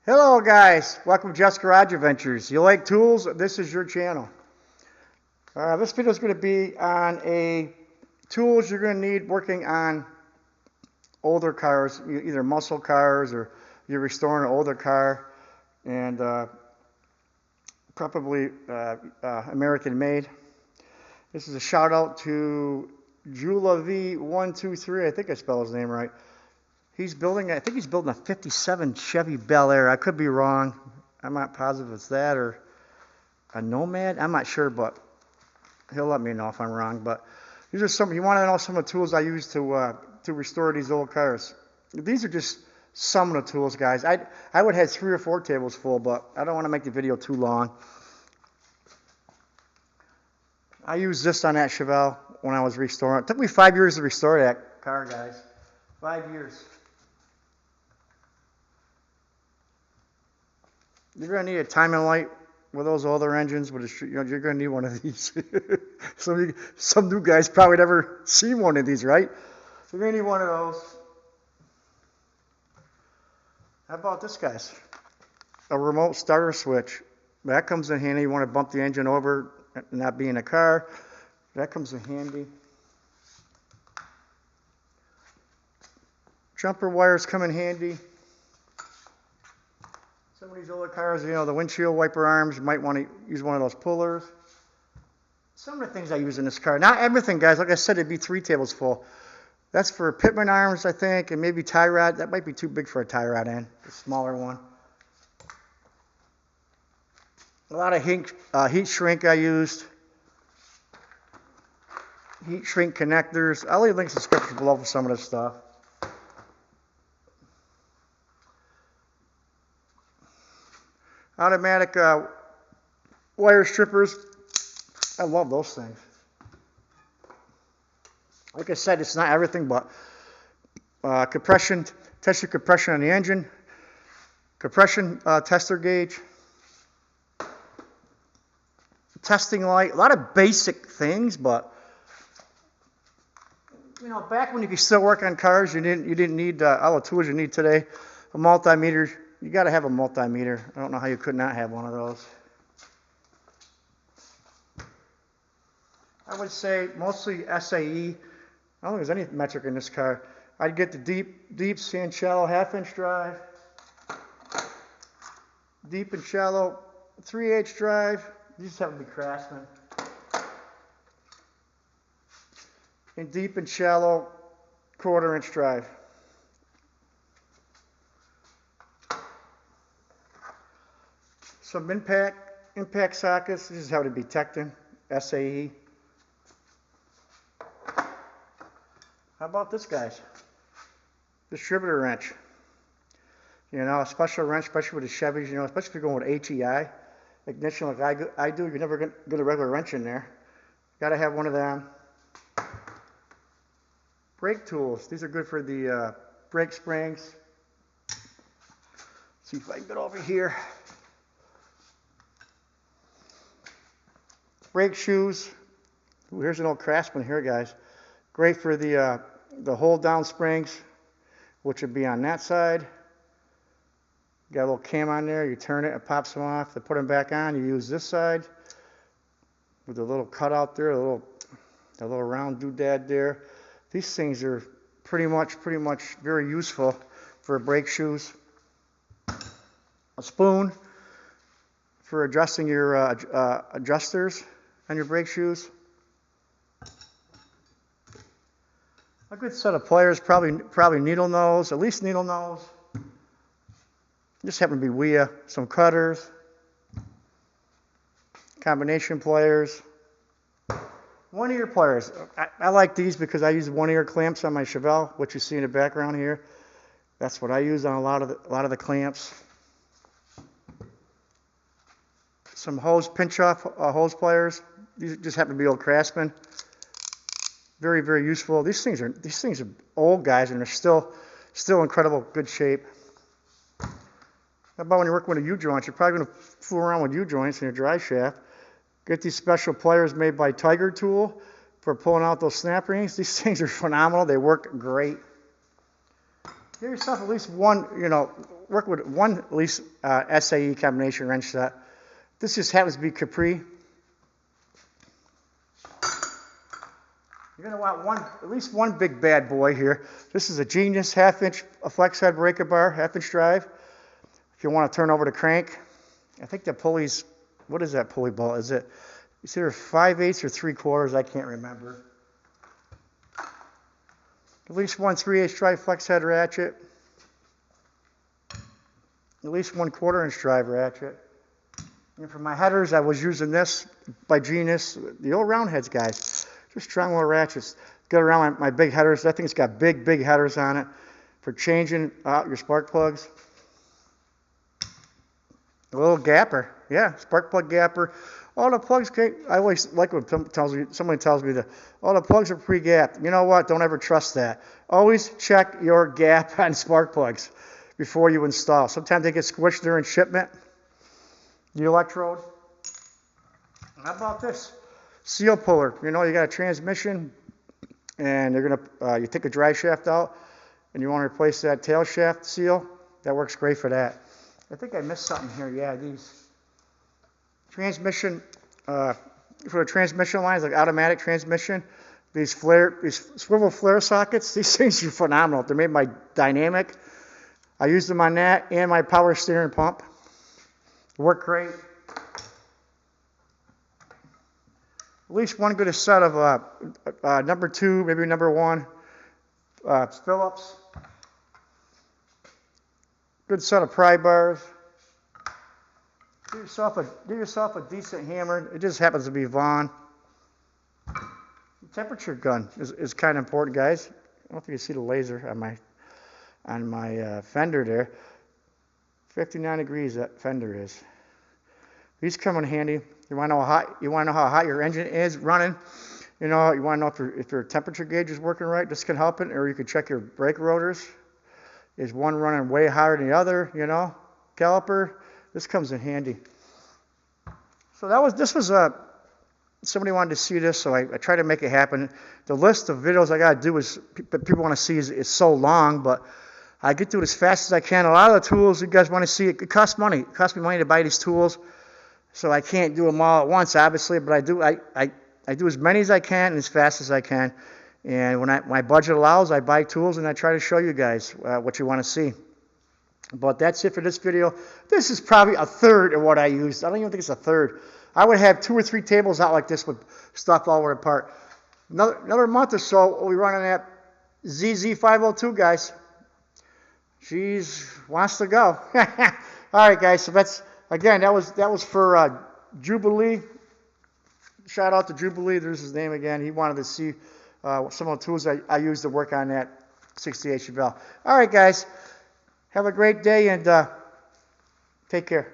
Hello guys, welcome to Jeff's Garage Adventures. You like tools? This is your channel. This video is going to be on tools you're going to need working on older cars, either muscle cars or you're restoring an older car, and probably American made. This is a shout out to Jula V123. I think I spelled his name right. I think he's building a 57 Chevy Bel Air. I could be wrong. I'm not positive it's that or a Nomad. I'm not sure, but he'll let me know if I'm wrong. But these are some. You want to know some of the tools I use to restore these old cars. These are just some of the tools, guys. I would have 3 or 4 tables full, but I don't want to make the video too long. I used this on that Chevelle when I was restoring. It took me 5 years to restore that car, guys. 5 years. You're going to need a timing light with those older engines, but you're going to need one of these. Some new guys probably never seen one of these, right? So you're going to need one of those. How about this, guys? A remote starter switch. That comes in handy. You want to bump the engine over and not be in a car. That comes in handy. Jumper wires come in handy. Some of these older cars, the windshield wiper arms, you might want to use one of those pullers. Some of the things I use in this car. Not everything, guys. Like I said, it'd be 3 tables full. That's for pitman arms, I think, and maybe tie rod. That might be too big for a tie rod end, a smaller one. A lot of heat shrink I used. Heat shrink connectors. I'll leave links in the description below for some of this stuff. Automatic wire strippers. I love those things. Like I said, it's not everything, but compression, test your compression on the engine, compression tester gauge, testing light, a lot of basic things, but back when you could still work on cars, you didn't need all the tools you need today. A multimeter. You got to have a multimeter. I don't know how you could not have one of those. I would say mostly SAE. I don't think there's any metric in this car. I'd get the deep and shallow 1/2-inch drive, deep and shallow 3/8 drive. These just have to be Craftsman. And deep and shallow 1/4-inch drive. Some impact sockets. This is how to be Tecton, SAE. How about this, guys? Distributor wrench. A special wrench, especially with the Chevys, especially if you're going with HEI ignition like I do, you're never going to get a regular wrench in there. Got to have one of them. Brake tools. These are good for the brake springs. See if I can get over here. Brake shoes. Ooh, here's an old Craftsman here, guys. Great for the hold down springs, which would be on that side. Got a little cam on there. You turn it, it pops them off. To put them back on, you use this side with a little cutout there, a little round doodad there. These things are pretty much very useful for brake shoes. A spoon for adjusting your adjusters on your brake shoes. A good set of pliers, probably needle nose, at least needle nose. Just happen to be WIA. Some cutters, combination pliers, 1-ear pliers. I like these because I use 1-ear clamps on my Chevelle, which you see in the background here. That's what I use on a lot of the clamps. Some pinch-off hose pliers. These just happen to be old Craftsman. Very, very useful. These things are old, guys, and they're still incredible good shape. How about when you're working with a U-joint? You're probably going to fool around with U-joints in your drive shaft. Get these special pliers made by Tiger Tool for pulling out those snap rings. These things are phenomenal. They work great. Give yourself at least one work with one at least SAE combination wrench set. This just happens to be Capri. You're going to want at least one big bad boy here. This is a Genius half-inch flex head breaker bar, half-inch drive. If you want to turn over the crank, I think the pulley's, what is that pulley ball? Is it, it's either 5/8 or 3/4, I can't remember. At least one 3/8 drive flex head ratchet. At least 1/4 inch drive ratchet. And for my headers, I was using this by Genius, the old round heads, guys. Just strong little ratchets. Go around my big headers. That thing's got big headers on it for changing out your spark plugs. A little gapper, yeah, spark plug gapper. All the plugs, I always like when somebody tells me that all the plugs are pre-gapped. You know what? Don't ever trust that. Always check your gap on spark plugs before you install. Sometimes they get squished during shipment. The electrode. How about this? Seal puller. You know, you got a transmission, and they're gonna you take a drive shaft out, and you want to replace that tail shaft seal. That works great for that. I think I missed something here. Yeah, these transmission for the transmission lines, like automatic transmission. These swivel flare sockets. These things are phenomenal. They're made by Dynamic. I use them on that and my power steering pump. Work great. At least one good set of number 2, maybe number 1 Phillips. Good set of pry bars. Get yourself a decent hammer. It just happens to be Vaughn. The temperature gun is kind of important, guys. I don't know if you can see the laser on my fender there. 59 degrees that fender is. These come in handy. You want to know how hot your engine is running. You know, you want to know if your temperature gauge is working right. This can help it. Or you can check your brake rotors. Is one running way higher than the other? You know, caliper. This comes in handy. So this was somebody wanted to see this, so I tried to make it happen. The list of videos I got to do people want to see is so long, but I get through it as fast as I can. A lot of the tools you guys want to see, it costs money. It costs me money to buy these tools, so I can't do them all at once, obviously, but I do as many as I can and as fast as I can. And when my budget allows, I buy tools and I try to show you guys what you want to see. But that's it for this video. This is probably a third of what I used. I don't even think it's a third. I would have 2 or 3 tables out like this with stuff all over apart. Another month or so, we'll be running that ZZ502, guys. She's wants to go. All right, guys. So that was for Jubilee. Shout out to Jubilee. There's his name again. He wanted to see some of the tools I used to work on that 68 Chevelle. All right, guys. Have a great day and take care.